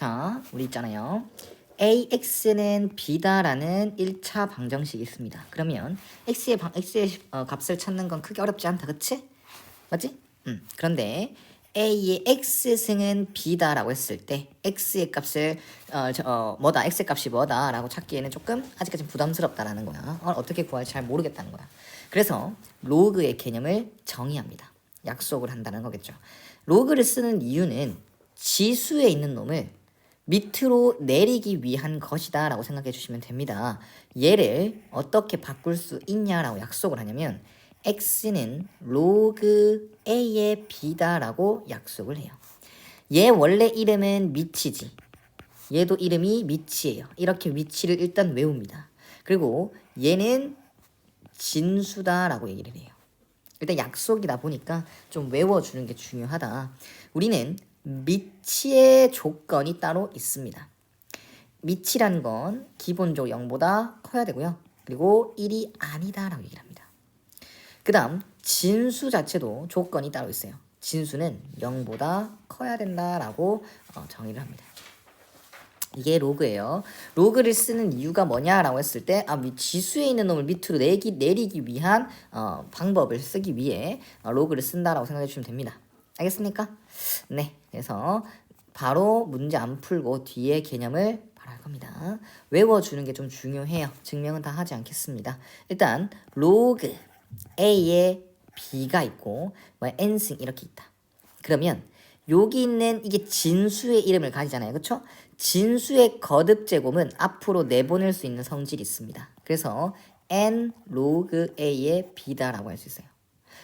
자, 우리 있잖아요. AX는 B다라는 1차 방정식이 있습니다. 그러면 X의 값을 찾는 건 크게 어렵지 않다. 그치? 맞지? 그런데 A의 X승은 B다라고 했을 때 X의 값을 뭐다? X의 값이 뭐다라고 찾기에는 조금 아직까지 부담스럽다라는 거야. 어떻게 구할지 잘 모르겠다는 거야. 그래서 로그의 개념을 정의합니다. 약속을 한다는 거겠죠. 로그를 쓰는 이유는 지수에 있는 놈을 밑으로 내리기 위한 것이다 라고 생각해 주시면 됩니다. 얘를 어떻게 바꿀 수 있냐라고 약속을 하냐면 x는 로그 a의 b다 라고 약속을 해요. 얘 원래 이름은 미치지. 얘도 이름이 미치예요. 이렇게 위치를 일단 외웁니다. 그리고 얘는 진수다 라고 얘기를 해요. 일단 약속이다 보니까 좀 외워주는 게 중요하다. 우리는 미치의 조건이 따로 있습니다. 미치라는 건 기본적으로 0보다 커야 되고요. 그리고 1이 아니다라고 얘기를 합니다. 그 다음 진수 자체도 조건이 따로 있어요. 진수는 0보다 커야 된다라고 정의를 합니다. 이게 로그예요. 로그를 쓰는 이유가 뭐냐라고 했을 때 지수에 있는 놈을 밑으로 내리기 위한 방법을 쓰기 위해 로그를 쓴다라고 생각해 주시면 됩니다. 알겠습니까? 네, 그래서 바로 문제 안 풀고 뒤에 개념을 바로 할 겁니다. 외워주는 게 좀 중요해요. 증명은 다 하지 않겠습니다. 일단 로그 A에 B가 있고 N승 이렇게 있다. 그러면 여기 있는 이게 진수의 이름을 가지잖아요. 그렇죠? 진수의 거듭 제곱은 앞으로 내보낼 수 있는 성질이 있습니다. 그래서 n 로그 a의 b다라고 할 수 있어요.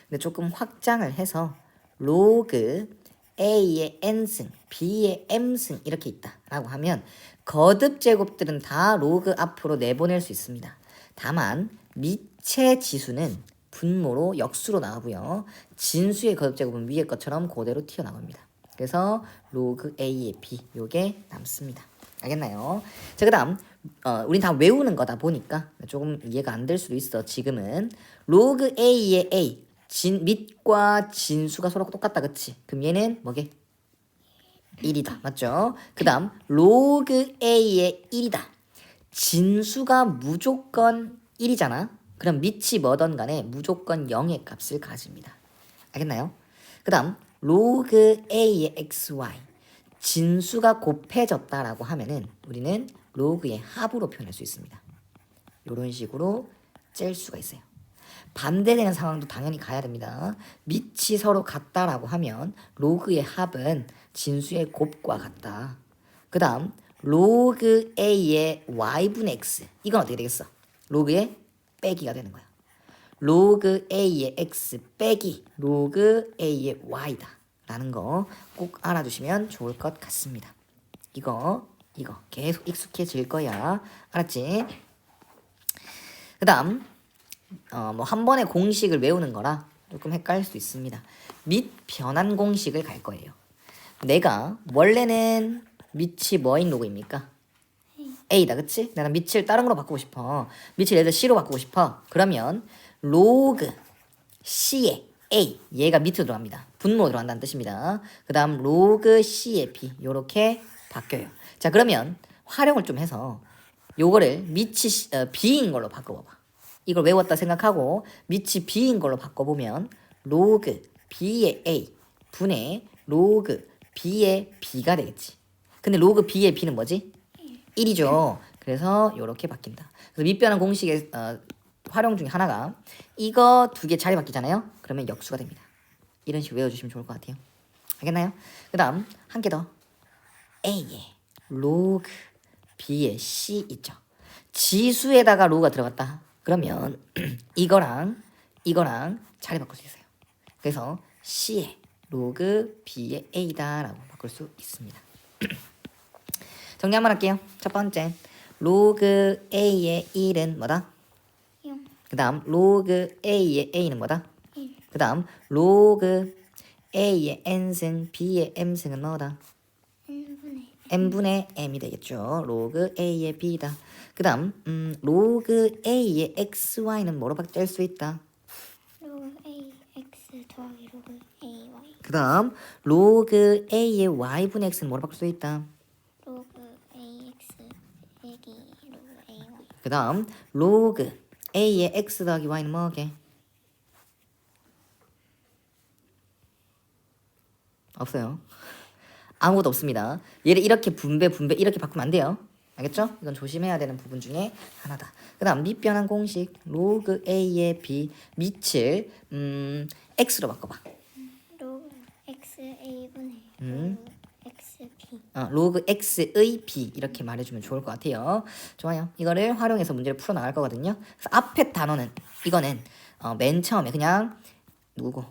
근데 조금 확장을 해서 로그 a의 n승, b의 m승 이렇게 있다라고 하면 거듭 제곱들은 다 로그 앞으로 내보낼 수 있습니다. 다만 미체 지수는 분모로 역수로 나오고요. 진수의 거듭 제곱은 위의 것처럼 그대로 튀어나옵니다. 그래서 로그 a의 b 요게 남습니다. 알겠나요? 자, 그다음 우린 다 외우는 거다 보니까 조금 이해가 안 될 수도 있어. 지금은 로그 a의 a 밑과 진수가 서로 똑같다, 그치? 그럼 얘는 뭐게? 1이다, 맞죠? 그다음 로그 a의 1이다. 진수가 무조건 1이잖아. 그럼 밑이 뭐든 간에 무조건 0의 값을 가집니다. 알겠나요? 그 다음 로그 a의 xy 진수가 곱해졌다라고 하면은 우리는 로그의 합으로 표현할 수 있습니다. 이런 식으로 짤 수가 있어요. 반대되는 상황도 당연히 가야 됩니다. 밑이 서로 같다라고 하면 로그의 합은 진수의 곱과 같다. 그 다음 로그 a의 y분의 x 이건 어떻게 되겠어? 로그의 빼기가 되는 거야. 로그 a의 x 빼기 로그 a의 y다 라는 거 꼭 알아두시면 좋을 것 같습니다. 이거 계속 익숙해질 거야. 알았지? 그 다음 한 번에 공식을 외우는 거라 조금 헷갈릴 수 있습니다. 밑 변환 공식을 갈 거예요. 내가 원래는 밑이 뭐인 로그입니까? A다, 그치? 내가 밑을 다른 걸로 바꾸고 싶어. 밑을 예를 들어 C로 바꾸고 싶어. 그러면 로그 C의 A 얘가 밑으로 들어갑니다. 분모로 들어간다는 뜻입니다. 그 다음 로그 C의 B 요렇게 바뀌어요. 자, 그러면 활용을 좀 해서 요거를 밑이 B인 걸로 바꿔봐봐. 이걸 외웠다 생각하고 밑이 B인 걸로 바꿔보면 로그 B의 A 분의 로그 B의 B가 되겠지. 근데 로그 B의 B는 뭐지? 1이죠. 그래서 이렇게 바뀐다. 그래서 밑변환 공식의 활용 중에 하나가 이거 두 개 자리 바뀌잖아요. 그러면 역수가 됩니다. 이런 식으로 외워주시면 좋을 것 같아요. 알겠나요? 그 다음 한 개 더. A의 로그 B의 C 있죠. 지수에다가 로그가 들어갔다. 그러면 이거랑 자리 바꿀 수 있어요. 그래서 C의 로그 B의 A다라고 바꿀 수 있습니다. 정리 한번 할게요. 첫 번째 로그 A의 1은 뭐다? 0. 그 다음 로그 A의 A는 뭐다? 1. 그 다음 로그 A의 N승 B의 M승은 뭐다? n분의 N분의 M이 되겠죠. 로그 A의 B다. 그 다음 로그 A의 XY는 뭐로 바뀔 수 있다? 로그 a x 더하기 로그 a y. 그 다음 로그 A의 Y분의 X는 뭐로 바꿀 수 있다? 로그 그 다음 로그 a의 x 더하기 y는 뭐게? 없어요. 아무것도 없습니다. 얘를 이렇게 분배 이렇게 바꾸면 안 돼요. 알겠죠? 이건 조심해야 되는 부분 중에 하나다. 그 다음 밑변환 공식 로그 a의 b 밑을 x로 바꿔봐. 로그 x a분의 음. 로그 x b. 로그 x의 b 이렇게 말해주면 좋을 것 같아요. 좋아요. 이거를 활용해서 문제를 풀어 나갈 거거든요. 그래서 앞에 단어는 이거는 맨 처음에 그냥 누구고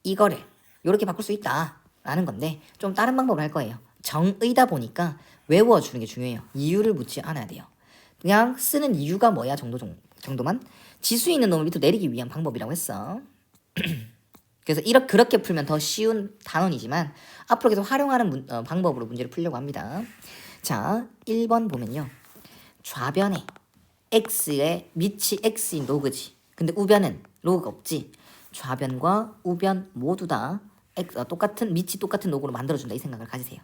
이거를 이렇게 바꿀 수 있다라는 건데 좀 다른 방법을 할 거예요. 정의다 보니까 외워주는 게 중요해요. 이유를 묻지 않아야 돼요. 그냥 쓰는 이유가 뭐야 정도만 지수 있는 놈을 밑으로 내리기 위한 방법이라고 했어. 그래서 그렇게 풀면 더 쉬운 단원이지만 앞으로 계속 활용하는 방법으로 문제를 풀려고 합니다. 자, 1번 보면요. 좌변에 x의 밑이 x인 로그지. 근데 우변은 로그가 없지. 좌변과 우변 모두 다 똑같은 밑이 똑같은 로그로 만들어준다 이 생각을 가지세요.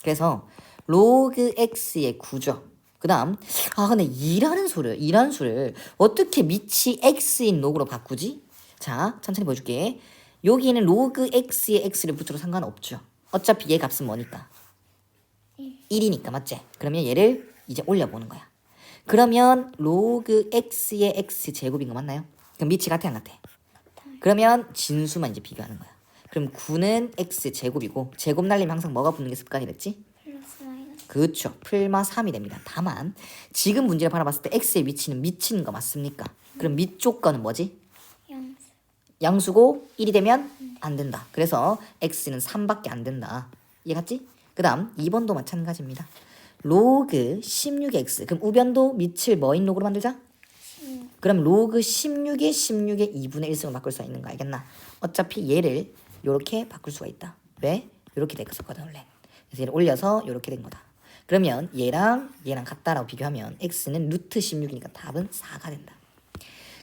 그래서 로그 x의 구조. 그 다음 근데 이라는 수를 어떻게 밑이 x인 로그로 바꾸지? 자, 천천히 보여줄게. 여기는 로그 x의 x를 붙여도 상관없죠. 어차피 얘 값은 뭐니까? 1이니까 맞지? 그러면 얘를 이제 올려보는 거야. 그러면 로그 x의 x 제곱인 거 맞나요? 그럼 밑이 같아 안 같아? 그러면 진수만 이제 비교하는 거야. 그럼 9는 x 제곱이고 제곱 날리면 항상 뭐가 붙는 게 습관이 됐지? 플러스 마이너스. 그렇죠. 풀마 3이 됩니다. 다만 지금 문제를 바라봤을 때 x의 위치는 미치는 거 맞습니까? 그럼 밑쪽 거는 뭐지? 양수. 양수고 1이 되면 안 된다. 그래서 x는 3밖에 안 된다. 이해갔지? 그 다음 2번도 마찬가지입니다. 로그 16x 그럼 우변도 밑을 뭐인 로그로 만들자? 16. 그럼 로그 16에 16의 2분의 1승을 바꿀 수가 있는 거 알겠나? 어차피 얘를 이렇게 바꿀 수가 있다. 왜? 이렇게 됐었거든 원래. 그래서 얘를 올려서 이렇게 된 거다. 그러면 얘랑 같다라고 비교하면 x는 루트 16이니까 답은 4가 된다.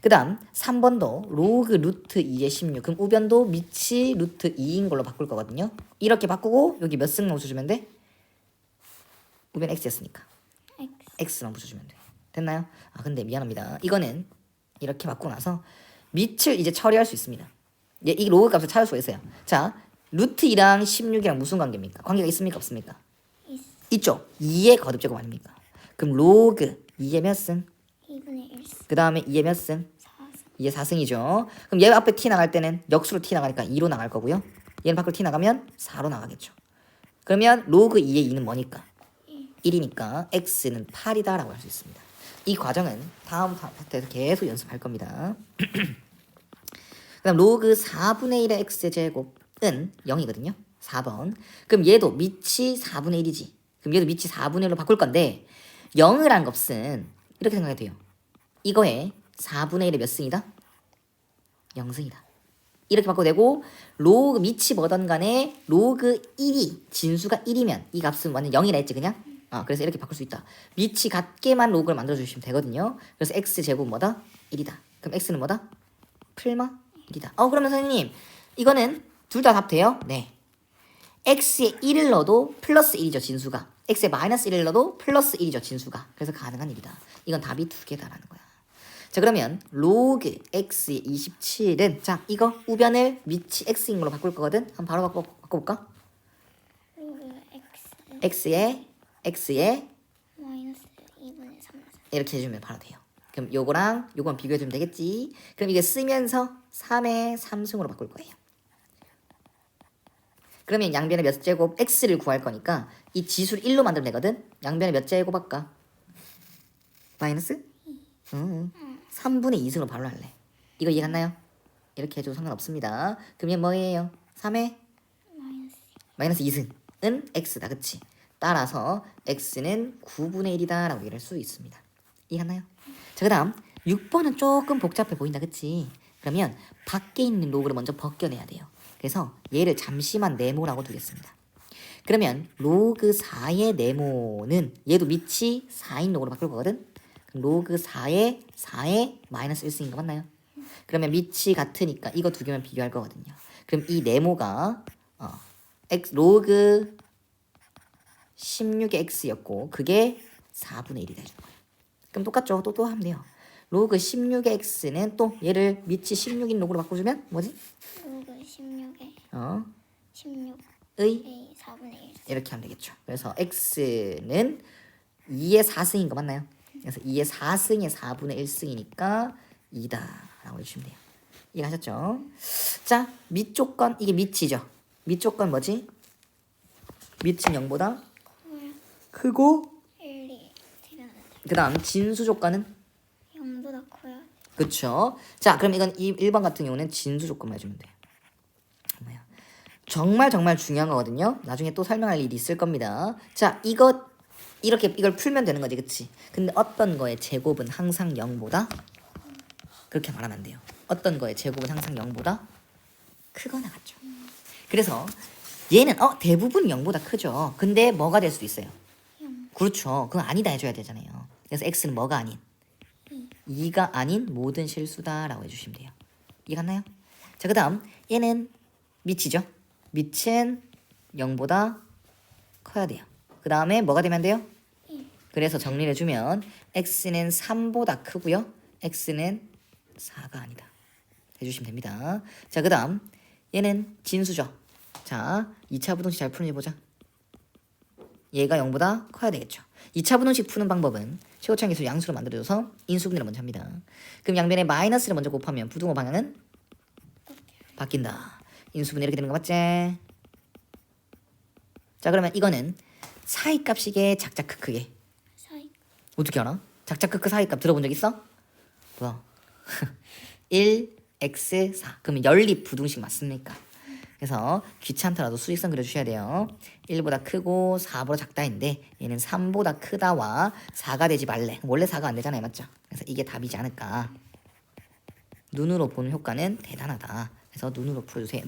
그 다음 3번도 로그 루트 2의 16 그럼 우변도 밑이 루트 2인 걸로 바꿀 거거든요. 이렇게 바꾸고 여기 몇 승만 붙여주면 돼? 우변 x였으니까 x만 붙여주면 돼. 됐나요? 근데 미안합니다. 이거는 이렇게 바꾸고 나서 밑을 이제 처리할 수 있습니다. 이 로그 값을 찾을 수가 있어요. 자, 루트 2랑 16이랑 무슨 관계입니까? 관계가 있습니까? 없습니까? 있죠. 2의 거듭 제곱 아닙니까? 그럼 로그 2의 몇 승? 2분의 1. 그 다음에 2의 몇 승? 4승. 2의 4승이죠. 그럼 얘 앞에 t 나갈 때는 역수로 t 나가니까 2로 나갈 거고요. 얘는 밖으로 t 나가면 4로 나가겠죠. 그러면 로그 2의 2는 뭐니까? 1이니까 x는 8이다라고 할 수 있습니다. 이 과정은 다음 파트에서 계속 연습할 겁니다. 그 다음 로그 4분의 1의 x제곱은 0이거든요. 4번. 그럼 얘도 밑이 4분의 1이지. 그럼 얘도 밑이 4분의 1로 바꿀 건데 0을 한 값은 이렇게 생각해도 돼요. 이거에 4분의 1의 몇 승이다? 0승이다. 이렇게 바꿔도 되고 로그 밑이 뭐든 간에 로그 1이 진수가 1이면 이 값은 완전 0이라 했지 그냥? 그래서 이렇게 바꿀 수 있다. 밑이 같게만 로그를 만들어주시면 되거든요. 그래서 x제곱 뭐다? 1이다. 그럼 x는 뭐다? 풀마 1이다. 그러면 선생님 이거는 둘 다 답 돼요? 네. x에 1을 넣어도 플러스 1이죠 진수가. x에 마이너스 1을 넣어도 플러스 1이죠 진수가. 그래서 가능한 일이다. 이건 답이 두 개다라는 거야. 자 그러면 로그 x의 27은 자 이거 우변을 밑이 x인 걸로 바꿀 거거든. 한번 바로 바꿔볼까? 로그 x. x에 마이너스 2분의 3. 이렇게 해주면 바로 돼요. 그럼 요거랑 요거만 비교해주면 되겠지. 그럼 이게 쓰면서 3의 3승으로 바꿀 거예요. 그러면 양변의 몇 제곱 x를 구할 거니까 이 지수를 1로 만들면 되거든. 양변의 몇 제곱 할까? 마이너스? 3분의 2승으로 바로 할래. 이거 이해갔나요? 이렇게 해줘도 상관없습니다. 그러면 뭐예요? 3의 마이너스 2승은 x다. 그치? 따라서 x는 9분의 1이다 라고 얘기할 수 있습니다. 이해갔나요? 자, 그 다음 6번은 조금 복잡해 보인다. 그치? 그러면 밖에 있는 로그를 먼저 벗겨내야 돼요. 그래서 얘를 잠시만 네모라고 두겠습니다. 그러면 로그 4의 네모는 얘도 밑이 4인 로그로 바꿀 거거든? 그럼 로그 4의 마이너스 1승인 거 맞나요? 그러면 밑이 같으니까 이거 두 개만 비교할 거거든요. 그럼 이 네모가 로그 16의 x였고 그게 4분의 1이다 해주는 거예요. 그럼 똑같죠. 또 하면 돼요. 로그 16의 x는 또 얘를 밑이 16인 로그로 바꿔주면 뭐지? 로그 16에 어? 16 의 A 4분의 1. 이렇게 하면 되겠죠. 그래서 x는 2의 4승인 거 맞나요? 그래서 2의 4승의 4분의 1승이니까 2다 라고 해주시면 돼요. 이해하셨죠? 자, 밑조건 이게 밑이죠. 밑조건 뭐지? 밑은 0보다 크고 1, 2 대변한다. 그 다음 진수 조건은 0보다 커야 돼. 그쵸. 자, 그럼 이건 1번 같은 경우는 진수 조건만 해주면 돼요. 뭐야? 정말 중요한 거거든요. 나중에 또 설명할 일이 있을 겁니다. 자, 이걸 풀면 되는 거지, 그치? 근데 어떤 거의 제곱은 항상 0보다 그렇게 말하면 안 돼요. 어떤 거의 제곱은 항상 0보다 크거나 같죠. 그래서 얘는 대부분 0보다 크죠. 근데 뭐가 될 수도 있어요. 0. 그렇죠. 그건 아니다 해줘야 되잖아요. 그래서 x는 뭐가 아닌? 2가 아닌 모든 실수다라고 해주시면 돼요. 이해갔나요? 자, 그 다음 얘는 밑이죠. 밑은 0보다 커야 돼요. 그 다음에 뭐가 되면 돼요? 그래서 정리를 해주면 x는 3보다 크고요. x는 4가 아니다 해주시면 됩니다. 자, 그 다음 얘는 진수죠. 자, 2차 부등식 잘 푸는지 보자. 얘가 0보다 커야 되겠죠. 2차 부등식 푸는 방법은 최고차항 계수 양수로 만들어줘서 인수분해를 먼저 합니다. 그럼 양변에 마이너스를 먼저 곱하면 부등호 방향은 바뀐다. 인수분해 이렇게 되는 거 맞지? 자, 그러면 이거는 사이값이게 작작 크크게 사이 어떻게 알아? 작작 크크 사이값 들어본 적 있어? 뭐야? 1, x, 4 그러면 연립 부등식 맞습니까? 그래서 귀찮더라도 수직선 그려주셔야 돼요. 1보다 크고 4보다 작다 했는데 얘는 3보다 크다와 4가 되지 말래. 원래 4가 안 되잖아요. 맞죠? 그래서 이게 답이지 않을까. 눈으로 보는 효과는 대단하다. 그래서 눈으로 풀어주세요.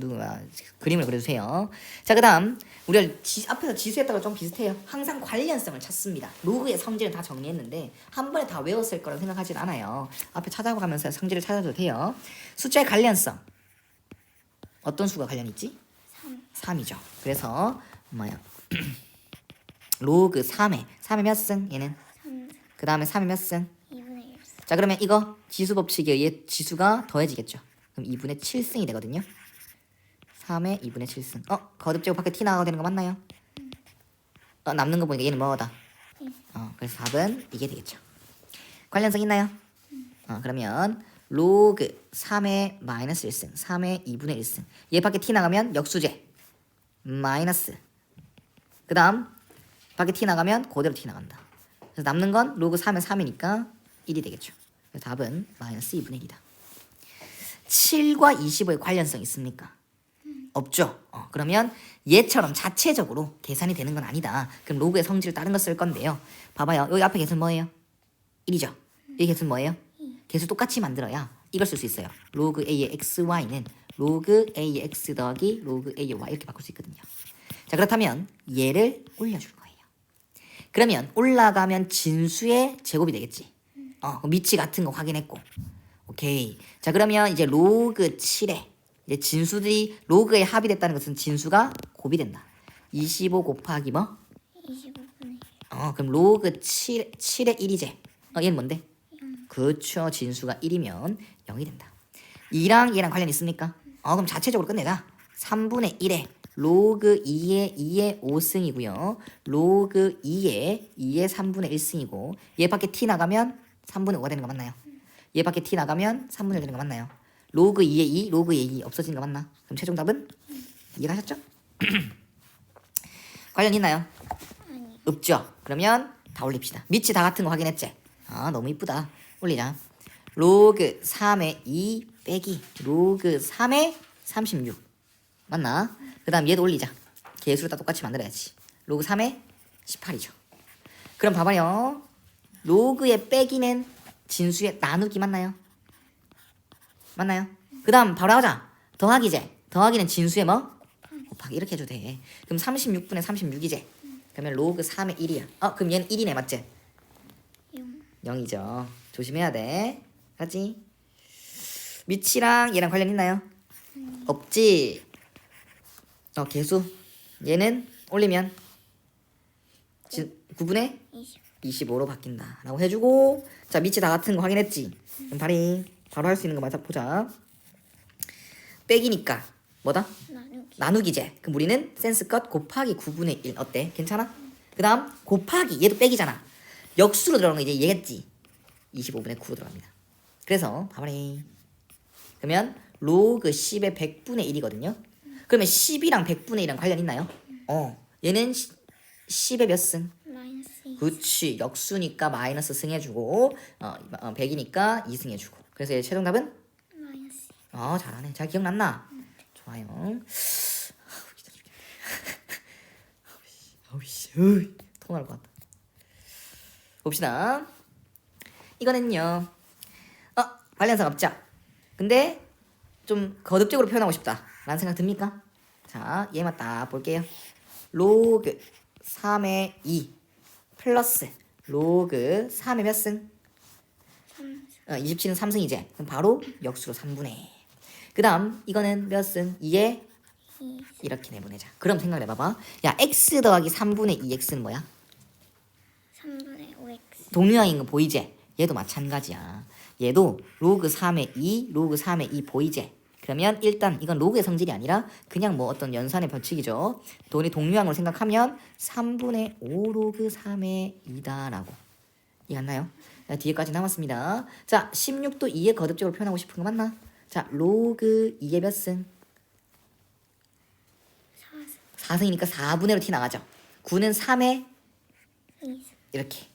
그림을 그려주세요. 자, 그 다음 우리가 앞에서 지수했다가 좀 비슷해요. 항상 관련성을 찾습니다. 로그의 성질은 다 정리했는데 한 번에 다 외웠을 거라고 생각하진 않아요. 앞에 찾아가면서 성질을 찾아도 돼요. 숫자의 관련성 어떤 수가 관련 있지? 3. 3이죠. 그래서 뭐야? 로그 3의 몇 승? 얘는 3. 그 다음에 3의 몇 승? 2분의 1. 자, 그러면 이거 지수 법칙에 의해 지수가 더해지겠죠. 그럼 2분의 7승이 되거든요. 3의 2분의 7승. 거듭제곱 밖에 티 나가야 되는 거 맞나요? 남는 거 보니까 얘는 뭐다? 그래서 답은 이게 되겠죠. 관련성 있나요? 그러면 로그 3의 마이너스 1승, 3의 2분의 1승. 얘 밖에 t 나가면 역수제. 마이너스. 그 다음 밖에 t 나가면 그대로 t 나간다. 그래서 남는 건 로그 3은 3이니까 1이 되겠죠. 그래서 답은 마이너스 2분의 1이다. 7과 25의 관련성 있습니까? 없죠. 그러면 얘처럼 자체적으로 계산이 되는 건 아니다. 그럼 로그의 성질을 다른 거 쓸 건데요. 봐봐요. 여기 앞에 계산 뭐예요? 1이죠. 여기 계산 뭐예요? 계수 똑같이 만들어야 이걸 쓸 수 있어요. 로그 a의 xy는 로그 a의 x 더하기 로그 a의 y 이렇게 바꿀 수 있거든요. 자, 그렇다면 얘를 올려줄 거예요. 그러면 올라가면 진수의 제곱이 되겠지. 미치 같은 거 확인했고. 오케이. 자, 그러면 이제 로그 7에 이제 진수들이 로그에 합이 됐다는 것은 진수가 곱이 된다. 25 곱하기 뭐? 25분의 1. 그럼 로그 7의 1이제. 얘는 뭔데? 그렇죠. 진수가 1이면 0이 된다. 2랑 얘랑 관련 있습니까? 그럼 자체적으로 끝내자. 3분의 1에 로그 2의 5승이고요. 로그 2의 3분의 1승이고 얘 밖에 t 나가면 3분의 5가 되는 거 맞나요? 얘 밖에 t 나가면 3분의 1 되는 거 맞나요? 로그 2의 2, 로그 2의 2 없어지는 거 맞나? 그럼 최종 답은? 이해가셨죠? 관련 있나요? 아니. 없죠? 그러면 다 올립시다. 밑이 다 같은 거 확인했지? 너무 이쁘다. 올리자. 로그 3의 2 빼기 로그 3의 36 맞나? 그 다음 얘도 올리자. 개수를 다 똑같이 만들어야지. 로그 3의 18이죠. 그럼 봐봐요. 로그의 빼기는 진수의 나누기 맞나요? 맞나요? 그 다음 바로 하자. 더하기제. 더하기는 진수의 뭐? 곱하기 이렇게 해도 돼. 그럼 36분의 36이제. 그러면 로그 3의 1이야. 그럼 얘는 1이네 맞지? 0. 0이죠. 조심해야 돼. 알았지? 밑이랑 얘랑 관련 있나요? 없지. 개수. 얘는 올리면 9분의 20. 25로 바뀐다 라고 해주고 자 밑이 다 같은 거 확인했지? 그럼 바로 할 수 있는 거 맞아 보자. 빼기니까 뭐다? 나누기. 나누기제. 그럼 우리는 센스껏 곱하기 9분의 1 어때? 괜찮아? 그 다음 곱하기 얘도 빼기잖아. 역수로 들어가는 거 이제 얘겠지. 25분의 9로 들어갑니다. 그래서 봐봐리. 그러면 로그 10의 100분의 1이거든요. 그러면 10이랑 100분의 1이랑 관련 있나요? 얘는 10의 몇 승? 마이너스 2. 그치. 역수니까 마이너스 승 해주고 100이니까 2승 해주고. 그래서 얘 최종답은? 마이너스 2. 잘하네. 잘 기억났나? 좋아요. 아우씨, 토 날 것 같다. 봅시다. 이거는요. 관련성 없죠? 근데 좀 거듭적으로 표현하고 싶다 라는 생각 듭니까? 자, 얘만 딱 볼게요. 로그 3의 2 플러스 로그 3의 몇 승? 3. 27은 3승이지. 그럼 바로 역수로 3분의. 그 다음 이거는 몇 승? 2에 2. 이렇게 내보내자. 그럼 생각을 해봐봐. 야, x 더하기 3분의 2x는 뭐야? 3분의 5x. 동류항인 거 보이지? 얘도 마찬가지야. 얘도 로그 3의 2, 로그 3의 2 보이지? 그러면 일단 이건 로그의 성질이 아니라 그냥 뭐 어떤 연산의 법칙이죠. 돈이 동류항으로 생각하면 3분의 5 로그 3의 2다라고. 이해갔나요? 자, 뒤에까지 남았습니다. 자, 16도 2의 거듭적으로 표현하고 싶은 거 맞나? 자, 로그 2의 몇 승? 4승. 4승이니까 4분의 1로 티 나가죠. 9는 3의 2승. 이렇게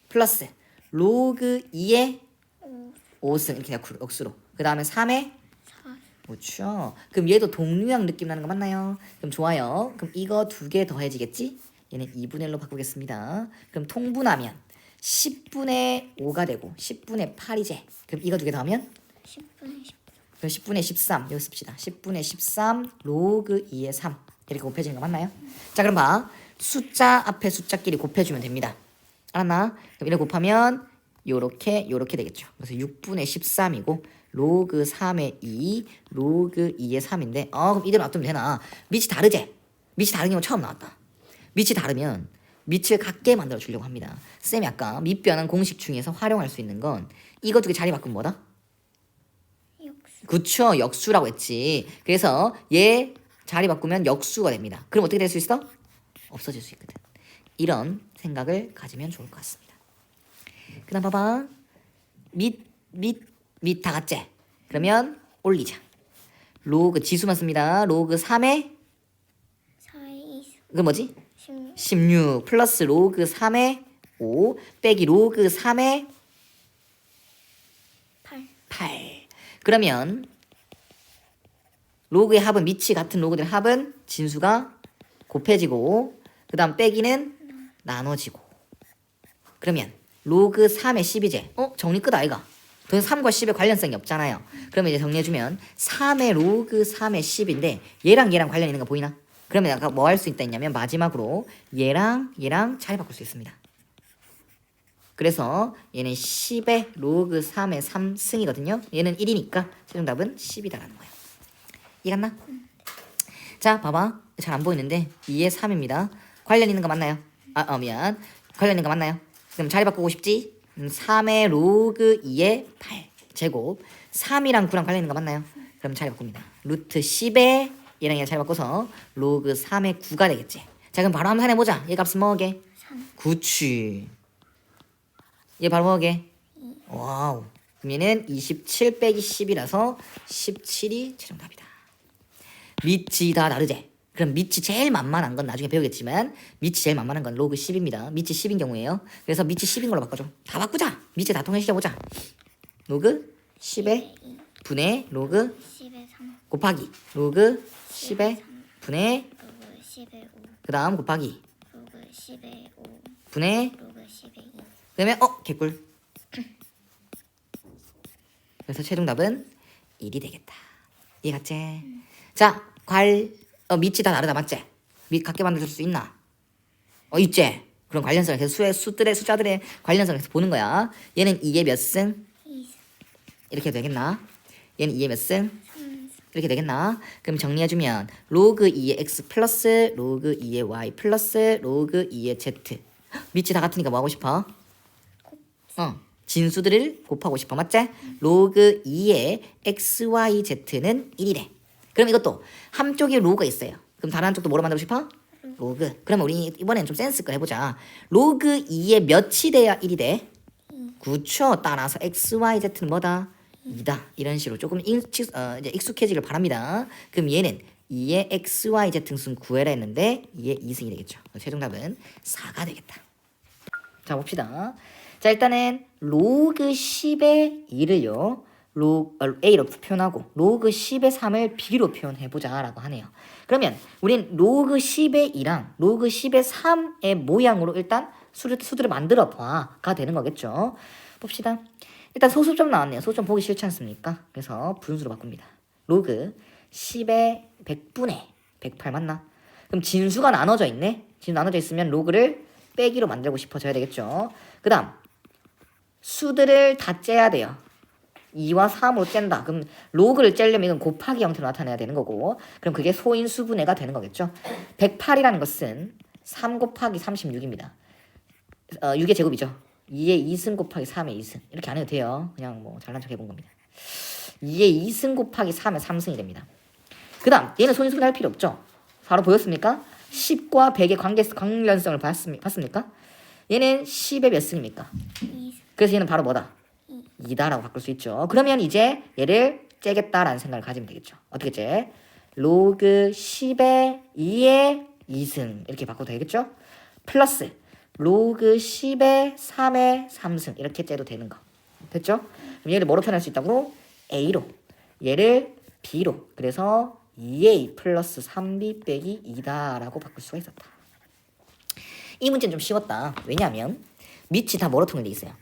플러스 로그 2의 5. 5승 이렇게 역수로. 그 다음에 3의 4. 그렇죠. 그럼 얘도 동류항 느낌 나는 거 맞나요? 그럼 좋아요. 그럼 이거 두 개 더해지겠지? 얘는 2분의 1로 바꾸겠습니다. 그럼 통분하면 10분의 5가 되고 10분의 8이지. 그럼 이거 두 개 더하면 10분의 10. 그럼 10분의 13 여기 씁시다. 10분의 13 로그 2의 3 이렇게 곱해지는 거 맞나요? 자, 그럼 봐. 숫자 앞에 숫자끼리 곱해주면 됩니다. 알았나? 그럼 이렇게 곱하면 요렇게 되겠죠. 그래서 6분의 13이고 로그 3의 2 로그 2의 3인데 그럼 이대로 놔두면 되나? 밑이 다르지? 밑이 다른 경우 처음 나왔다. 밑이 다르면 밑을 같게 만들어 주려고 합니다. 쌤이 아까 밑변환 공식 중에서 활용할 수 있는 건 이거 두 개 자리 바꾸면 뭐다? 역수. 그쵸, 역수라고 했지. 그래서 얘 자리 바꾸면 역수가 됩니다. 그럼 어떻게 될 수 있어? 없어질 수 있거든. 이런 생각을 가지면 좋을 것 같습니다. 그 다음 봐봐. 밑 다 같지? 그러면 올리자. 로그 지수만 씁니다. 로그 3의 4의 2승. 그 뭐지? 16. 16 플러스 로그 3의 5 빼기 로그 3의 8. 8. 그러면 로그의 합은 밑이 같은 로그들의 합은 진수가 곱해지고 그 다음 빼기는 나눠지고. 그러면 로그 3의 10이지. 정리 끝 아이가? 더 3과 10의 관련성이 없잖아요. 그러면 이제 정리해주면 3의 로그 3의 10인데 얘랑 관련 있는 거 보이나? 그러면 아까 뭐 할 수 있다 했냐면 마지막으로 얘랑 자리 바꿀 수 있습니다. 그래서 얘는 10의 로그 3의 3승이거든요. 얘는 1이니까 최종답은 10이다라는 거예요. 이해갔나? 자, 봐봐. 잘 안 보이는데 2의 3입니다. 관련 있는 거 맞나요? 미안. 관련 있는 거 맞나요? 그럼 자리 바꾸고 싶지? 3의 로그 2의 8 제곱 3이랑 9랑 관련 있는 거 맞나요? 그럼 자리 바꿉니다. 루트 10에 얘랑 자리 바꿔서 로그 3의 9가 되겠지. 자, 그럼 바로 한번 해보자. 얘 값은 뭐게? 3. 그치. 얘 바로 뭐게? 와우. 그럼 얘는 27 빼기 10이라서 17이 최종답이다. 밑이 다 다르지? 그럼 밑이 제일 만만한 건 나중에 배우겠지만 밑이 제일 만만한 건 로그 10입니다. 밑이 10인 경우에요. 그래서 밑이 10인 걸로 바꿔줘. 다 바꾸자. 밑이 다 통일시켜보자. 로그 10의 2. 분의 로그 10의 3. 곱하기 로그 10의 분의 로그 10의 5. 그 다음 곱하기 로그 10의 5. 분의 로그 10의 2. 그러면 개꿀. 그래서 최종답은 1이 되겠다. 이해갔지? 자, 밑이 다 다르다 맞지? 밑 같게 만들 수 있나? 있지? 그럼 관련성을 계속 숫자들의 관련성을 계속 보는 거야. 얘는 2의 몇 승? 2승. 이렇게 되겠나? 얘는 2의 몇 승? 3승. 이렇게 되겠나? 그럼 정리해주면 로그 2의 x 플러스 로그 2의 y 플러스 로그 2의 z. 밑이 다 같으니까 뭐 하고 싶어? 진수들을 곱하고 싶어. 맞지? 로그 2의 xyz는 1이래. 그럼 이것도 한쪽에 로그가 있어요. 그럼 다른 한쪽도 뭐로 만들고 싶어? 로그. 그러면 우리 이번엔 좀 센스 있게 해보자. 로그 2의 몇이 돼야 1이 돼? 그쵸. 따라서 xyz는 뭐다? 2다. 이런 식으로 조금 이제 익숙해지길 바랍니다. 그럼 얘는 2의 xyz 등수는 구해라 했는데 2의 2승이 되겠죠. 최종답은 4가 되겠다. 자 봅시다. 자 일단은 로그 10의 2를요 A로 표현하고 로그 10의 3을 B로 표현해보자 라고 하네요. 그러면 우린 로그 10의 2랑 로그 10의 3의 모양으로 일단 수들을 만들어 봐가 되는 거겠죠. 봅시다. 일단 소수점 나왔네요. 소수점 보기 싫지 않습니까? 그래서 분수로 바꿉니다. 로그 10의 100분의 108 맞나? 그럼 진수가 나눠져 있네. 진수 나눠져 있으면 로그를 빼기로 만들고 싶어져야 되겠죠. 그 다음 수들을 다 째야 돼요. 2와 3으로 짠다. 그럼 로그를 째려면 이건 곱하기 형태로 나타내야 되는 거고, 그럼 그게 소인수분해가 되는 거겠죠. 108이라는 것은 3 곱하기 36입니다. 6의 제곱이죠. 2의 2승 곱하기 3의 2승. 이렇게 안 해도 돼요. 그냥 뭐 잘난 척 해본 겁니다. 2의 2승 곱하기 3의 3승이 됩니다. 그 다음 얘는 소인수분해 할 필요 없죠. 바로 보였습니까? 10과 100의 관련성을 봤습니까? 얘는 10의 몇 승입니까? 2승. 그래서 얘는 바로 뭐다? 2다라고 바꿀 수 있죠. 그러면 이제 얘를 째겠다라는 생각을 가지면 되겠죠. 어떻게 째? 로그 10의 2의 2승 이렇게 바꿔도 되겠죠? 플러스 로그 10의 3의 3승 이렇게 째도 되는 거. 됐죠? 그럼 얘를 뭐로 표현할 수 있다고? A로. 얘를 B로. 그래서 2A 플러스 3B 빼기 2다라고 바꿀 수가 있었다. 이 문제는 좀 쉬웠다. 왜냐하면 밑이 다 뭐로 통일돼 있어요?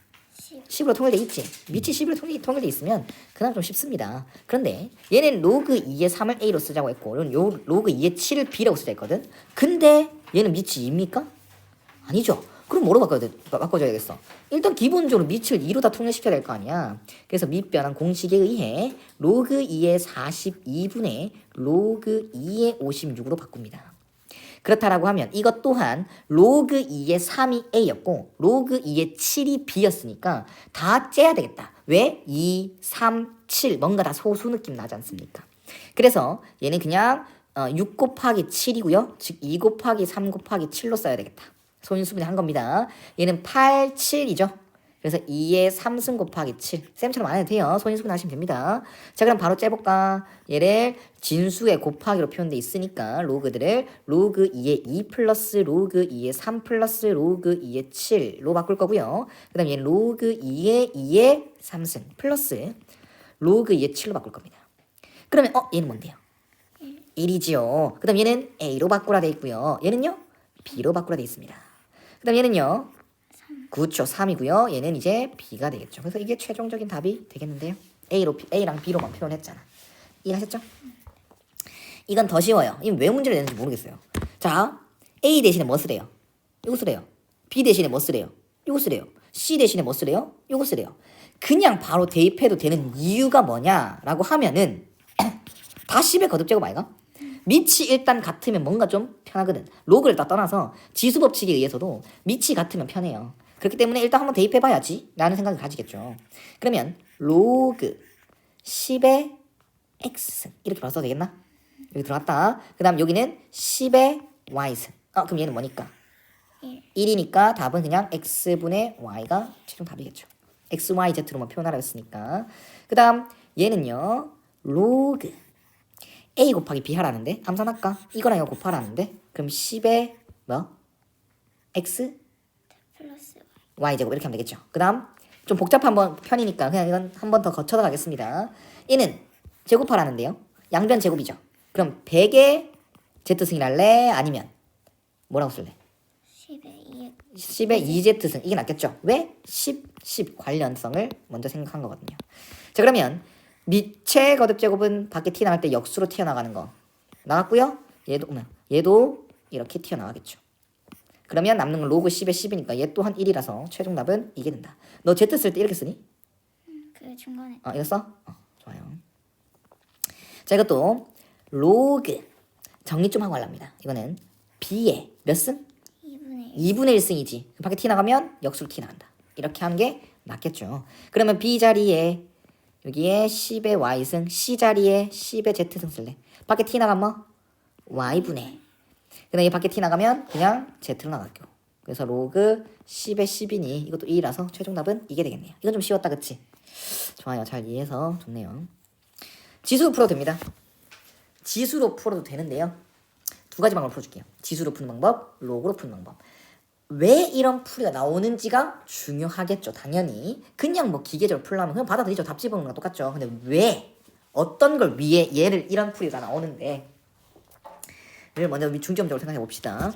10으로 통일돼 있지. 밑이 10으로 통일돼 있으면 그나마 좀 쉽습니다. 그런데 얘는 로그 2의 3을 A로 쓰자고 했고 요 로그 2의 7을 B라고 쓰자 했거든. 근데 얘는 밑이 2입니까? 아니죠. 그럼 뭐로 바꿔줘야겠어? 일단 기본적으로 밑을 2로 다 통일시켜야 될 거 아니야. 그래서 밑변환 공식에 의해 로그 2의 42분의 로그 2의 56으로 바꿉니다. 그렇다라고 하면 이것 또한 로그 2의 3이 A였고 로그 2의 7이 B였으니까 다 째야 되겠다. 왜? 2, 3, 7 뭔가 다 소수 느낌 나지 않습니까? 그래서 얘는 그냥 6 곱하기 7이고요. 즉 2 곱하기 3 곱하기 7로 써야 되겠다. 소인수분해 한 겁니다. 얘는 8, 7이죠. 그래서 2의 3승 곱하기 7. 쌤처럼 안 해도 돼요. 소인수분해 하시면 됩니다. 자 그럼 바로 째볼까? 얘를 진수의 곱하기로 표현돼 있으니까 로그들을 로그 2의 2 플러스 로그 2의 3 플러스 로그 2의 7로 바꿀 거고요. 그 다음 얘는 로그 2의 3승 플러스 로그 2의 7로 바꿀 겁니다. 그러면 얘는 뭔데요? 1이지요. 그 다음 얘는 A로 바꾸라 돼 있고요. 얘는요? B로 바꾸라 돼 있습니다. 그 다음 얘는요? 9초 3이고요. 얘는 이제 B가 되겠죠. 그래서 이게 최종적인 답이 되겠는데요. A랑 B로만 표현했잖아. 이해하셨죠? 이건 더 쉬워요. 이건 왜 문제를 내는지 모르겠어요. 자, A 대신에 뭐 쓰래요? 이거 쓰래요. B 대신에 뭐 쓰래요? 이거 쓰래요. C 대신에 뭐 쓰래요? 이거 쓰래요. 그냥 바로 대입해도 되는 이유가 뭐냐라고 하면은 다 10의 거듭제곱 아이가? 밑이 일단 같으면 뭔가 좀 편하거든. 로그를 다 떠나서 지수법칙에 의해서도 밑이 같으면 편해요. 그렇기 때문에 일단 한번 대입해봐야지 라는 생각을 가지겠죠. 그러면 로그 10의 x승 이렇게 바로 써도 되겠나? 여기 들어갔다. 그 다음 여기는 10의 y승. 그럼 얘는 뭐니까? 1이니까 답은 그냥 x분의 y가 최종 답이겠죠. x, y, z로만 표현하라 했으니까. 그 다음 얘는요. 로그 a 곱하기 b 하라는데 암산할까? 이거랑 이거 곱하라는데 그럼 10의 뭐? x 플러스 y 제곱 이렇게 하면 되겠죠. 그 다음 좀 복잡한 편이니까 그냥 이건 한 번 더 거쳐서 가겠습니다. 얘는 제곱하라는데요. 양변 제곱이죠. 그럼 100의 z승이 할래? 아니면 뭐라고 쓸래? 10의 2z승 이게 낫겠죠. 왜? 10 관련성을 먼저 생각한 거거든요. 자 그러면 밑의 거듭제곱은 밖에 튀어나갈 때 역수로 튀어나가는 거 나갔고요. 얘도 이렇게 튀어나가겠죠. 그러면 남는 건 로그 10의 10이니까 얘 또한 1이라서 최종 답은 이게 된다. 너 Z 쓸 때 이렇게 쓰니? 그 중간에 이거 써? 좋아요. 자 이것도 로그 정리 좀 하고 하랍니다. 이거는 B의 몇 승? 2분의 2분의 1승이지. 밖에 튀어나가면 역수로 튀어나간다. 이렇게 하는 게 낫겠죠. 그러면 B 자리에 여기에 10의 y승, C 자리에 10의 z승 쓸래. 밖에 t 나가면 뭐? y분의. 근데 이 밖에 t 나가면 그냥 z로 나갈게요. 그래서 로그 10의 10이니 이것도 2라서 최종 답은 이게 되겠네요. 이건 좀 쉬웠다 그치? 좋아요. 잘 이해해서 좋네요. 지수로 풀어도 됩니다. 지수로 풀어도 되는데요. 두 가지 방법을 풀어줄게요. 지수로 푸는 방법, 로그로 푸는 방법. 왜 이런 풀이가 나오는지가 중요하겠죠. 당연히 그냥 뭐 기계적으로 풀려면 그냥 받아들이죠. 답 집어넣는 거랑 똑같죠. 근데 왜 어떤 걸 위해 얘를 이런 풀이가 나오는데 를 먼저 중점적으로 생각해 봅시다.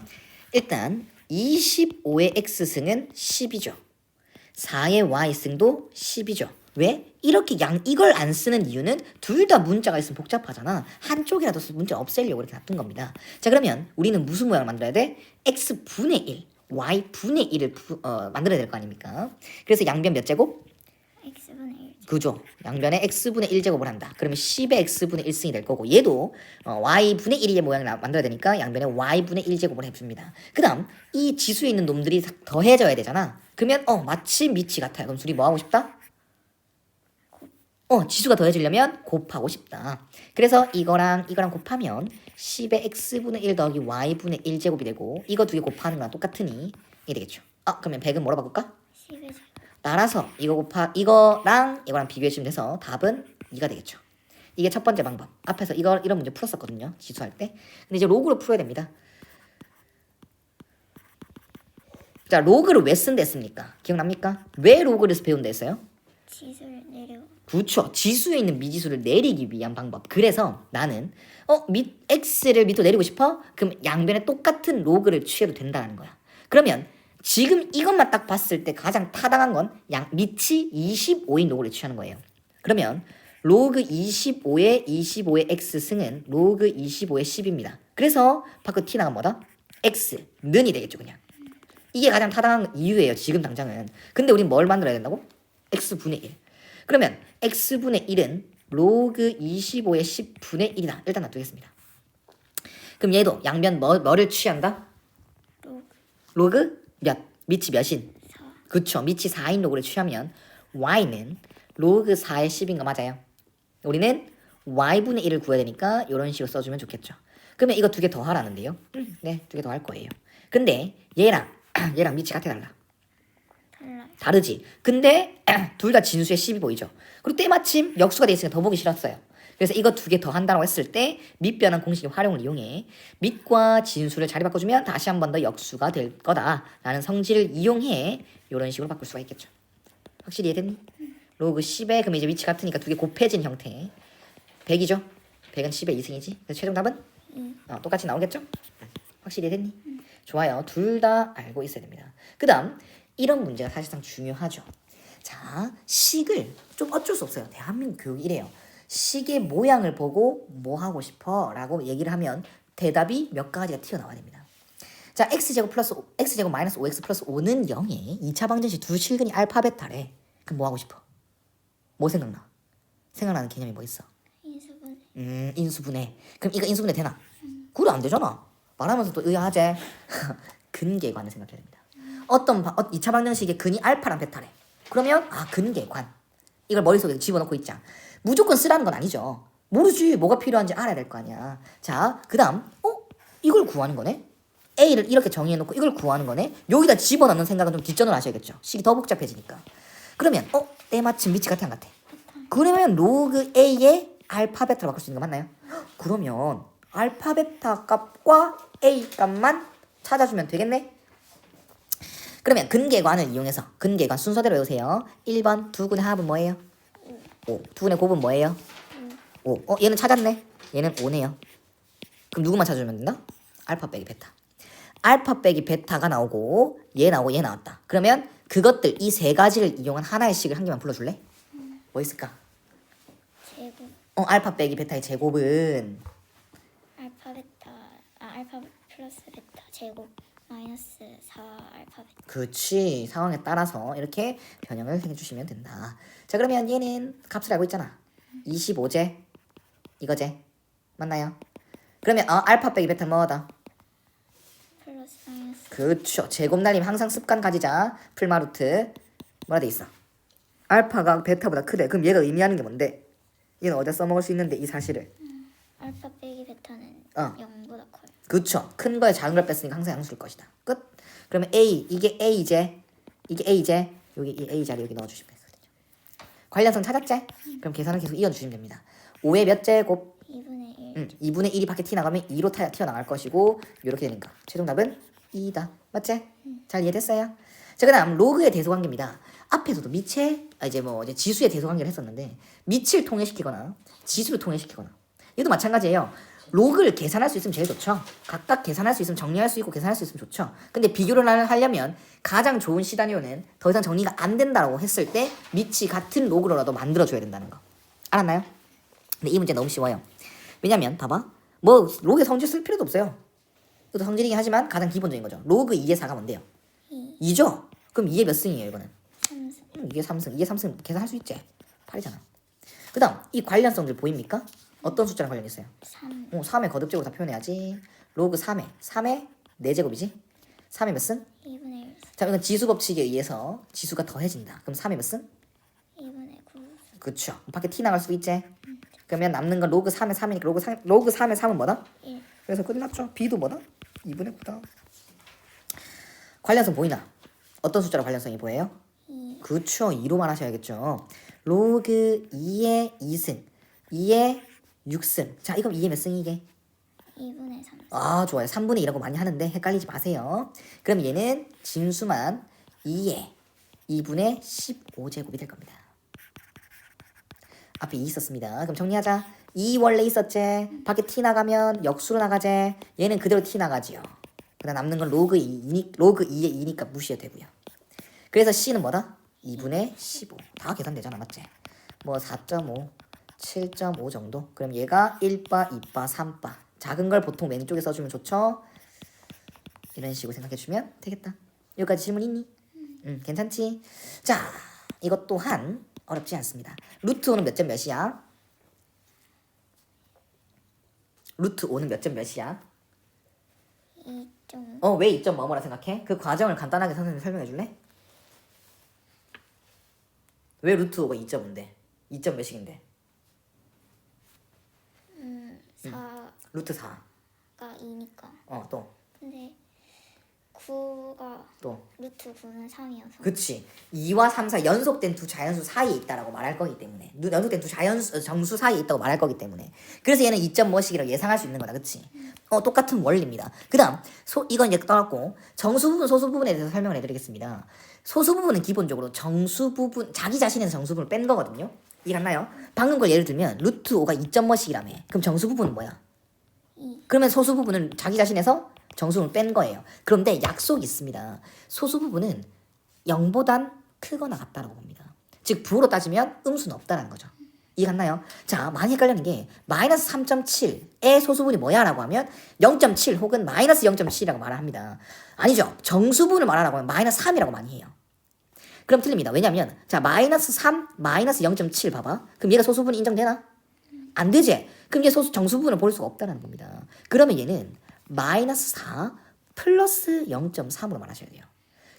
일단 25의 x승은 10이죠. 4의 y승도 10이죠. 왜? 이렇게 이걸 안 쓰는 이유는 둘 다 문자가 있으면 복잡하잖아. 한쪽이라도 문자 없애려고 이렇게 놔둔 겁니다. 자 그러면 우리는 무슨 모양을 만들어야 돼? x분의 1, y분의 1을 만들어야 될 거 아닙니까? 그래서 양변 몇 제곱? x분의 1. 그죠. 양변에 x분의 1제곱을 한다. 그러면 10의 x분의 1승이 될 거고 얘도 y분의 1의 모양을 만들어야 되니까 양변에 y분의 1제곱을 해줍니다. 그 다음 이 지수에 있는 놈들이 더해져야 되잖아. 그러면 마치 밑이 같아요. 그럼 둘이 뭐 하고 싶다? 지수가 더해지려면 곱하고 싶다. 그래서 이거랑 곱하면 10의 x분의 1 더하기 y분의 1제곱이 되고 이거 두 개 곱하는 거랑 똑같으니 이게 되겠죠. 그러면 100은 뭐로 바꿀까? 10의 제곱. 따라서 이거랑 비교해주면 돼서 답은 2가 되겠죠. 이게 첫 번째 방법. 앞에서 이런 문제 풀었었거든요. 지수할 때. 근데 이제 로그로 풀어야 됩니다. 자, 로그를 왜 쓴다 했습니까? 기억납니까? 왜 로그를 배운다 했어요? 지수를 내려. 그렇죠. 지수에 있는 미지수를 내리기 위한 방법. 그래서 나는 x를 밑으로 내리고 싶어? 그럼 양변에 똑같은 로그를 취해도 된다는 거야. 그러면 지금 이것만 딱 봤을 때 가장 타당한 건 밑이 25인 로그를 취하는 거예요. 그러면 로그 25의 x승은 로그 25의 10입니다. 그래서 밖으로 t 나가면 뭐다? x는이 되겠죠 그냥. 이게 가장 타당한 이유예요. 지금 당장은. 근데 우린 뭘 만들어야 된다고? x분의 1. 그러면 x분의 1은 로그 25의 10분의 1이다. 일단 놔두겠습니다. 그럼 얘도 양변 뭐를 취한다? 로그 몇? 밑이 몇인? 4. 그쵸. 밑이 4인 로그를 취하면 y는 로그 4의 10인 거 맞아요. 우리는 y분의 1을 구해야 되니까 이런 식으로 써주면 좋겠죠. 그러면 이거 두 개 더 하라는데요. 네, 두 개 더 할 거예요. 근데 얘랑 밑이 같아 달라. 달라요. 다르지. 근데 둘 다 진수의 10이 보이죠. 그리고 때마침 역수가 돼 있으니까 더 보기 싫었어요. 그래서 이거 두 개 더 한다고 했을 때 밑변환 공식의 활용을 이용해 밑과 진수를 자리 바꿔주면 다시 한 번 더 역수가 될 거다라는 성질을 이용해 이런 식으로 바꿀 수가 있겠죠. 확실히 이해됐니? 로그 10에 그럼 이제 위치 같으니까 두 개 곱해진 형태 100이죠? 100은 10의 2승이지. 그래서 최종 답은? 똑같이 나오겠죠? 확실히 이해됐니? 좋아요. 둘 다 알고 있어야 됩니다. 그 다음 이런 문제가 사실상 중요하죠. 자, 식을 좀 어쩔 수 없어요. 대한민국 교육이 이래요. 식의 모양을 보고 뭐 하고 싶어? 라고 얘기를 하면 대답이 몇 가지가 튀어나와야 됩니다. 자, x제곱 마이너스 5x 플러스 5는 0에 2차 방정식 두 실근이 알파 베타래. 그럼 뭐 하고 싶어? 뭐 생각나? 생각나는 개념이 뭐 있어? 인수분해. 인수분해. 그럼 이거 인수분해 되나? 그래 안 되잖아. 말하면서 또 의아하지? 근계관을 생각해야 됩니다. 2차 방정식의 근이 알파랑 베타래. 그러면 근계관. 이걸 머릿속에 집어넣고 있자. 무조건 쓰라는 건 아니죠. 모르지. 뭐가 필요한지 알아야 될 거 아니야. 자, 그 다음 이걸 구하는 거네. A를 이렇게 정의해놓고 이걸 구하는 거네. 여기다 집어넣는 생각은 좀 뒷전을 하셔야겠죠. 식이 더 복잡해지니까. 그러면 때마침 밑이 같아 안 같아? 그러면 로그 A의 알파 베타로 바꿀 수 있는 거 맞나요? 그러면 알파 베타 값과 A 값만 찾아주면 되겠네? 그러면 근계관을 이용해서 근계관 순서대로 외우세요. 1번 두근의 합은 뭐예요? 5. 두근의 곱은 뭐예요? 5. 얘는 찾았네. 얘는 5네요. 그럼 누구만 찾아주면 된다? 알파 빼기 베타. 알파 빼기 베타가 나오고 얘 나오고 얘 나왔다. 그러면 그것들 이 세 가지를 이용한 하나의 식을 한 개만 불러줄래? 뭐 있을까? 제곱. 알파 빼기 베타의 제곱은 알파 플러스 베타 제곱 마이너스 4 알파 베타. 그치. 상황에 따라서 이렇게 변형을 해주시면 된다. 자, 그러면 얘는 값을 알고 있잖아. 25제 이거제 맞나요? 그러면 알파 빼기 베타 뭐다? 플러스 마이너스. 그쵸. 제곱 날림 항상 습관 가지자. 풀마루트 뭐라 돼 있어? 알파가 베타보다 크대. 그럼 얘가 의미하는 게 뭔데? 얘는 어디다 써먹을 수 있는데 이 사실을. 알파 빼기 베타는 어. 0보다 커요. 그쵸. 큰 거에 작은 걸 뺐으니까 항상 양수일 것이다. 끝. 그러면 A 이게 A제. 이게 A제. 여기 이 A 자리 여기 넣어주시면 되거든요. 관련성 찾았지? 그럼 계산을 계속 이어주시면 됩니다. 5의 몇 제곱? 2분의 1. 2분의 1이 밖에 튀어나가면 2로 튀어나갈 것이고 이렇게 되니까 최종 답은 2다. 맞지? 잘 이해됐어요? 자, 그다음 로그의 대소관계입니다. 앞에서도 미체 이제 이제 지수의 대소관계를 했었는데 미치를 통일시키거나 지수를 통일시키거나 얘도 마찬가지예요. 로그를 계산할 수 있으면 제일 좋죠. 각각 계산할 수 있으면 정리할 수 있고 계산할 수 있으면 좋죠. 근데 비교를 하려면 가장 좋은 시나리오는 더 이상 정리가 안 된다고 했을 때 미치 같은 로그로라도 만들어줘야 된다는 거. 알았나요? 근데 이 문제 너무 쉬워요. 왜냐면 봐봐. 로그의 성질 쓸 필요도 없어요. 이것도 성질이긴 하지만 가장 기본적인 거죠. 로그 2의 4가 뭔데요? 2죠? 그럼 2의 몇 승이에요 이거는? 3승. 2의 3승. 2의 3승 계산할 수 있지? 8이잖아. 그 다음 이 관련성들 보입니까? 어떤 숫자랑 관련이 있어요? 3. 3의 거듭제곱으로 다 표현해야지. 로그 3의 4제곱이지? 3의 몇 승? 2분의 1. 자, 이건 지수 법칙에 의해서 지수가 더해진다. 그럼 3의 몇 승? 2분의 9. 그쵸. 밖에 T 나갈 수도 있지? 그러면 남는 건 로그 3의 3이니까 로그 3의 3은 뭐다? 1. 그래서 끝났죠. B도 뭐다? 2분의 9다. 관련성 보이나? 어떤 숫자로 관련성이 보여요? 2. 그쵸. 2로만 하셔야겠죠. 로그 2의 2승 2의 6승. 자, 이건 2의 몇 승이 이게? 2분의 3. 아, 좋아요. 3분의 2라고 많이 하는데 헷갈리지 마세요. 그럼 얘는 진수만 2의 2분의 15제곱이 될 겁니다. 앞에 2 있었습니다. 그럼 정리하자. 2 원래 있었지. 밖에 T 나가면 역수로 나가지. 얘는 그대로 T 나가지요. 그다음 남는 건 로그 2의 2니까 무시해도 되고요. 그래서 C는 뭐다? 2분의 15. 다 계산되잖아. 맞지? 4.5, 7.5 정도. 그럼 얘가 1바, 2바, 3바. 작은 걸 보통 왼쪽에 써주면 좋죠? 이런 식으로 생각해주면 되겠다. 여기까지 질문 있니? 괜찮지? 자, 이것 또한 어렵지 않습니다. 루트 5는 몇 점 몇이야? 루트 5는 몇 점 몇이야? 2.5. 왜 2점 뭐뭐라 생각해? 그 과정을 간단하게 선생님 설명해 줄래? 왜 루트 5가 2.5인데? 2점 몇씩인데? 4가 루트 4. 2니까. 또. 근데 9가 또. 루트 9는 3이어서. 그치. 2와 3, 4 연속된 두 자연수 사이에 있다라고 말할 거기 때문에. 연속된 두 정수 사이에 있다고 말할 거기 때문에. 그래서 얘는 2점 뭐씩이라고 예상할 수 있는 거다. 그치? 똑같은 원리입니다. 그 다음, 이건 이제 떠났고, 정수 부분, 소수 부분에 대해서 설명을 해드리겠습니다. 소수 부분은 기본적으로 정수 부분, 자기 자신에서 정수 부분을 뺀 거거든요. 이해갔나요? 방금 걸 예를 들면, 루트 5가 2점 뭐씩이라며. 그럼 정수 부분은 뭐야? 2. 그러면 소수 부분은 자기 자신에서 정수를 뺀 거예요. 그런데 약속이 있습니다. 소수 부분은 0보단 크거나 같다라고 봅니다. 즉 부호로 따지면 음수는 없다라는 거죠. 이해갔나요? 자, 많이 헷갈리는 게 마이너스 3.7의 소수분이 뭐야? 라고 하면 0.7 혹은 마이너스 0.7이라고 말을 합니다. 아니죠. 정수분을 말하라고 하면 마이너스 3이라고 많이 해요. 그럼 틀립니다. 왜냐면 자, 마이너스 3, 마이너스 0.7 봐봐. 그럼 얘가 소수분이 인정되나? 안 되지. 그럼 얘 정수분을 볼 수가 없다는 겁니다. 그러면 얘는 마이너스 4 플러스 0.3으로 말하셔야 돼요.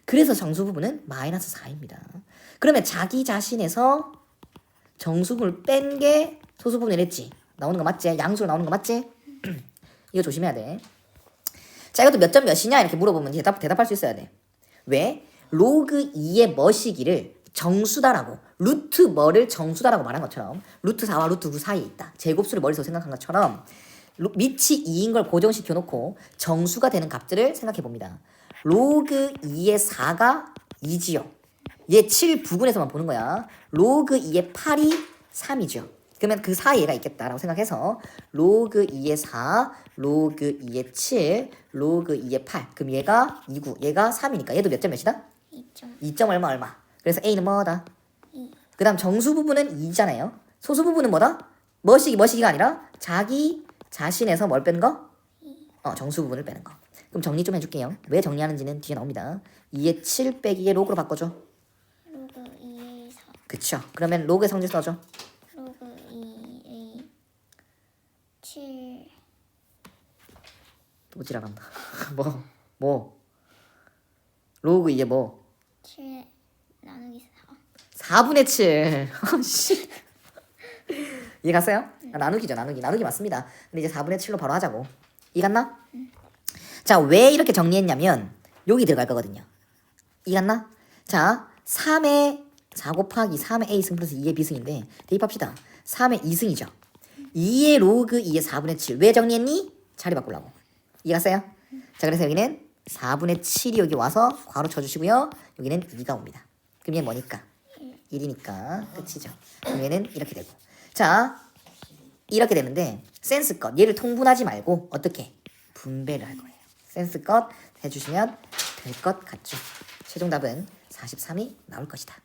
그래서 정수부분은 마이너스 4입니다. 그러면 자기 자신에서 정수분을 뺀 게 소수분을 했지. 나오는 거 맞지? 양수로 나오는 거 맞지? 이거 조심해야 돼. 자, 이것도 몇 점 몇이냐 이렇게 물어보면 대답할 수 있어야 돼. 왜? 로그 2의 뭐시기를 정수다라고 루트 뭐를 정수다라고 말한 것처럼 루트 4와 루트 9 사이에 있다. 제곱수를 머릿속으로 생각한 것처럼 밑이 2인 걸 고정시켜 놓고 정수가 되는 값들을 생각해 봅니다. 로그 2의 4가 2지요. 얘 7 부분에서만 보는 거야. 로그 2의 8이 3이죠. 그러면 그 사이에가 있겠다라고 생각해서 로그 2의 4, 로그 2의 7, 로그 2의 8. 그럼 얘가 2구, 얘가 3이니까 얘도 몇 점 몇이다? 2점. 2점 얼마. 그래서 A는 뭐다? 2. 그 다음 정수 부분은 2잖아요. 소수 부분은 뭐다? 뭐시기가 아니라 자기 자신에서 뭘 빼는 거? 정수 부분을 빼는 거. 그럼 정리 좀 해줄게요. 왜 정리하는지는 뒤에 나옵니다. 2의 7 빼기의 로그로 바꿔줘. 로그 2의 4. 그쵸. 그러면 로그의 성질 써줘. 로그 2의 7. 또 지나간다. 뭐? 로그 2의 뭐? 7 나누기 4. 4분의 7. 이해 갔어요? 나누기죠, 나누기. 나누기 맞습니다. 근데 이제 4분의 7로 바로 하자고. 이해 갔나? 자, 왜 이렇게 정리했냐면 여기 들어갈 거거든요. 이해 갔나? 자, 3의 4 곱하기 3의 A승 플러스 2의 B승인데 대입합시다. 3의 2승이죠. 2의 로그 2의 4분의 7. 왜 정리했니? 자리 바꾸려고. 이해 갔어요? 자, 그래서 여기는 4분의 7이 여기 와서 괄호 쳐주시고요. 여기는 2가 옵니다. 그럼 얘는 뭐니까? 1이니까 끝이죠. 그럼 얘는 이렇게 되고. 자, 이렇게 되는데 센스껏 얘를 통분하지 말고 어떻게? 분배를 할 거예요. 센스껏 해주시면 될 것 같죠. 최종 답은 43이 나올 것이다.